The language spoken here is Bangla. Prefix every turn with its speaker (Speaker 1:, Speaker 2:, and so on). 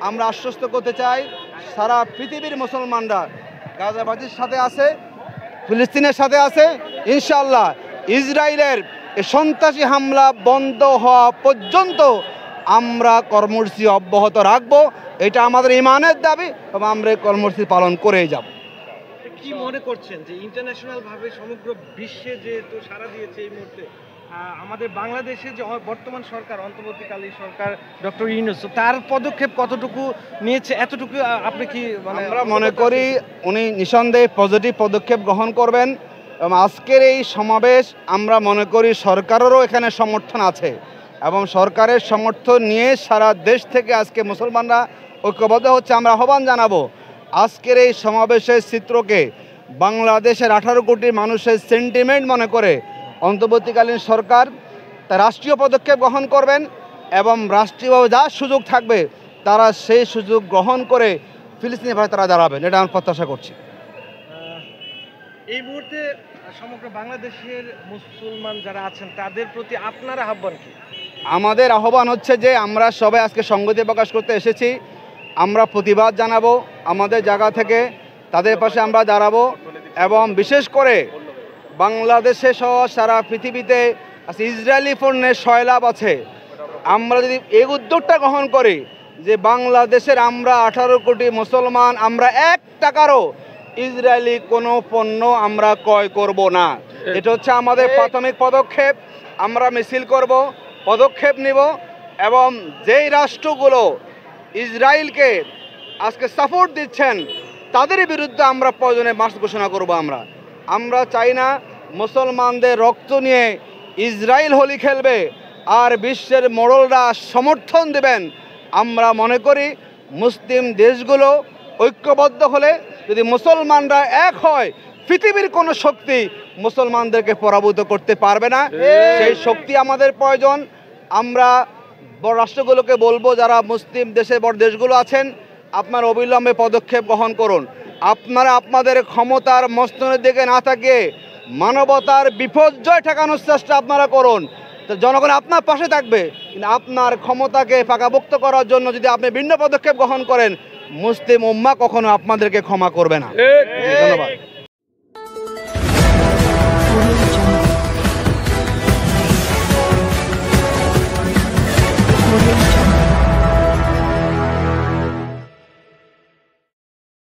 Speaker 1: আমরা আশ্বস্ত করতে চাই সারা পৃথিবীর মুসলমানরা গাজাবাসীর সাথে আছে, ফিলিস্তিনের সাথে আছে। ইনশাআল্লাহ ইসরায়েলের সন্ত্রাসী হামলা বন্ধ হওয়া পর্যন্ত আমরা কর্মসূচি অব্যাহত রাখব। এটা আমাদের ইমানের দাবি এবং আমরা এই কর্মসূচি পালন করেই যাব।
Speaker 2: কি মনে করছেন যে ইন্টারন্যাশনাল ভাবে সমগ্র বিশ্বে যেহেতু সাড়া দিয়েছে এই মুহূর্তে, আমাদের বাংলাদেশে যে বর্তমান সরকার, অন্তর্বর্তীকালীন সরকার ডক্টর ইউনূস, তার পদক্ষেপ কতটুকু নিয়েছে, এতটুকু আপনি কি
Speaker 1: আমরা মনে করি উনি নিঃসন্দেহে পজিটিভ পদক্ষেপ গ্রহণ করবেন এবং আজকের এই সমাবেশ আমরা মনে করি সরকারেরও এখানে সমর্থন আছে এবং সরকারের সমর্থন নিয়ে সারা দেশ থেকে আজকে মুসলমানরা ঐক্যবদ্ধ হচ্ছে। আমরা আহ্বান জানাবো আজকের এই সমাবেশের চিত্রকে বাংলাদেশের 18 কোটি মানুষের সেন্টিমেন্ট মনে করে অন্তর্বর্তীকালীন সরকার তার রাষ্ট্রীয় পদক্ষেপ গ্রহণ করবেন এবং রাষ্ট্রীয়ভাবে যা সুযোগ থাকবে তারা সেই সুযোগ গ্রহণ করে ফিলিস্তিনের ভাষায় তারা দাঁড়াবেন, এটা আমি প্রত্যাশা করছি।
Speaker 2: এই মুহূর্তে সমগ্র বাংলাদেশের মুসলমান যারা আছেন তাদের প্রতি আপনার আহ্বান কি?
Speaker 1: আমাদের আহ্বান হচ্ছে যে আমরা সবাই আজকে সংহতি প্রকাশ করতে এসেছি। আমরা প্রতিবাদ জানাবো আমাদের জায়গা থেকে, তাদের পাশে আমরা দাঁড়াবো এবং বিশেষ করে বাংলাদেশে সহ সারা পৃথিবীতে ইসরায়েলি পণ্যের সয়লাভ আছে। আমরা যদি এই উদ্যোগটা গ্রহণ করি যে বাংলাদেশের আমরা 18 কোটি মুসলমান আমরা 1 টাকারও ইসরায়েলি কোনো পণ্য আমরা ক্রয় করব না, এটা হচ্ছে আমাদের প্রাথমিক পদক্ষেপ। আমরা মিছিল করব, পদক্ষেপ নিব এবং যেই রাষ্ট্রগুলো ইসরায়েলকে আজকে সাপোর্ট দিচ্ছেন তাদের বিরুদ্ধে আমরা প্রয়োজনে মার্চ ঘোষণা করব। আমরা চাই না মুসলমানদের রক্ত নিয়ে ইসরায়েল হোলি খেলবে আর বিশ্বের মোড়লরা সমর্থন দেবেন। আমরা মনে করি মুসলিম দেশগুলো ঐক্যবদ্ধ হলে, যদি মুসলমানরা এক হয়, পৃথিবীর কোনো শক্তি মুসলমানদেরকে পরাভূত করতে পারবে না। সেই শক্তি আমাদের প্রয়োজন। আমরা বড় রাষ্ট্রগুলোকে বলবো, যারা মুসলিম দেশের বড় দেশগুলো আছেন, আপনার অবিলম্বে পদক্ষেপ গ্রহণ করুন। আপনারা আপনাদের ক্ষমতার মস্তনের দিকে না তাকিয়ে মানবতার বিপর্যয় ঠেকানোর চেষ্টা আপনারা করুন। তো জনগণ আপনার পাশে থাকবে, কিন্তু আপনার ক্ষমতাকে পাকাপোক্ত করার জন্য যদি আপনি ভিন্ন পদক্ষেপ গ্রহণ করেন, মুসলিম উম্মাহ কখনো আপনাদেরকে ক্ষমা করবে না। ধন্যবাদ।